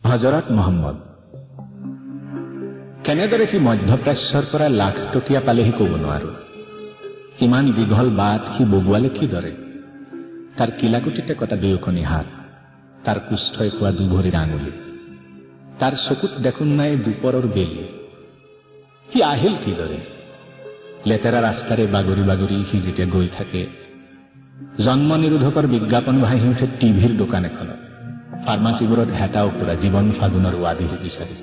হজৰত মহম্মদ কেনেদৰে সি মধ্যপ্ৰাচ্যৰ পৰা লাখ টকীয়া পালে সি ক'ব নোৱাৰো। ইমান দীঘল বাট সি বগোৱালে কিদৰে? তাৰ কিলাকুটিতে কটা দুয়োখনি হাত, তাৰ কুষ্ঠই খোৱা দুভৰিৰ আঙুলি, তাৰ চকুত দেখোন নাই দুপৰৰ বেলি। সি আহিল কিদৰে? লেতেৰা ৰাস্তাৰে বাগৰি বাগৰি সি যেতিয়া গৈ থাকে, জন্ম নিৰোধকৰ বিজ্ঞাপন ভাহি উঠে টিভিৰ দোকান এখনত, ফাৰ্মাচীবোৰত হেতা ওপৰা জীৱন ফাগুনৰ ৱাদিহি বিচাৰি,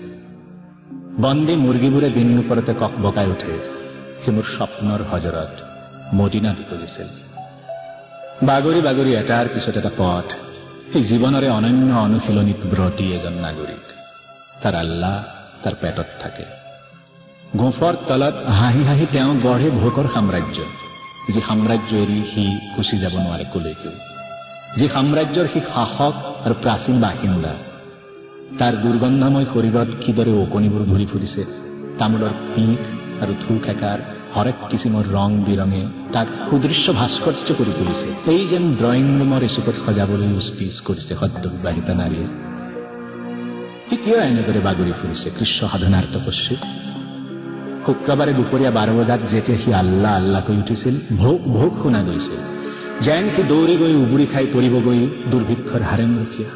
বন্দী মুৰ্গীবোৰে দিন ওপৰতে কক বকাই উঠে, সি মোৰ স্বপ্নৰ হজৰত মদিনাত উপজিছিল। বাগৰি বাগৰি এটাৰ পিছত এটা পথ, সেই জীৱনৰে অনন্য অনুশীলনীত ব্ৰতী এজন নাগৰিক। তাৰ আল্লাহ তাৰ পেটত থাকে। গোফৰ তলত হাঁহি হাঁহি তেওঁ গঢ়ে ভোকৰ সাম্ৰাজ্য, যি সাম্ৰাজ্য এৰি সি গুচি যাব নোৱাৰে কলৈকেও, যি সাম্ৰাজ্যৰ সি শাসক আৰু প্ৰাচীন বাসিন্দা। তাৰ দুৰ্গন্ধময় শৰীৰত কিদৰে ওকণিবোৰ ঘূৰি ফুৰিছে, তামোলৰ পিক আৰু থু খেকাৰ হৰেক কিচিমৰ ৰং বিৰঙে তাক সুদৃশ্য ভাস্কৰ্য কৰি তুলিছে। এই যেন ড্ৰয়িং ৰুমৰ এচুকত সজাবলৈ উচপিচ কৰিছে সদ্য বিবাহিতা নাৰীয়ে। সি কিয় এনেদৰে বাগৰি ফুৰিছে কৃষ্ণ সাধনাৰ তপস্বী? শুক্ৰবাৰে দুপৰীয়া 12 বজাত যেতিয়া সি আল্লাহ আল্লাহ কৈ উঠিছিল, ভোক ভোক শুনা গৈছিল, যেন সি দৌৰি গৈ উবুৰি খাই পৰিবগৈ দুৰ্ভিক্ষৰ হাৰেম মুখীয়া।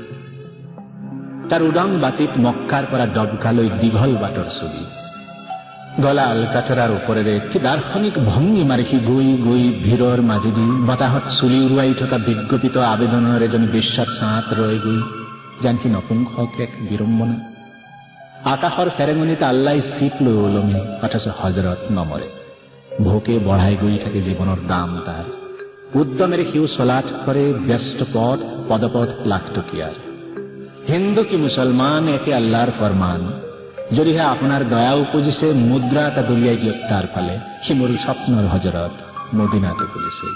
তাৰ উদং বাতিত মক্কাৰ পৰা ডবকালৈ দীঘল বাটৰ ছবি, গলা আলকাটৰাৰ ওপৰেৰে কি দাৰ্শনিক ভংগী মাৰি সি গৈ গৈ ভিৰৰ মাজেদি বতাহত চুলি উৰুৱাই থকা বিজ্ঞপিত আবেদনৰ এজনী বেশ্যাৰ ছাঁত ৰৈ গৈ যেন সি নপুংসক এক বিড়ম্বনা। আকাশৰ ফেৰেঙনিত আল্লাই চিপ লৈ ওলমি, অথচ হজৰত নমৰে। ভোকে বঢ়াই গৈ থাকে জীৱনৰ দাম তাৰ। উদ্যমেৰে সিও চলাথ কৰে ব্যস্ত পথ পদপথ লাখ টকীয়াৰ। হিন্দু কি মুছলমান একে আল্লাহৰ ফৰমান, যদিহে আপোনাৰ দয়া উপজিছে মুদ্ৰা এটা দলিয়াই দিয়ক তাৰ ফালে, সি মোৰ স্বপ্নৰ হজৰত মদিনাতে খুলিছে।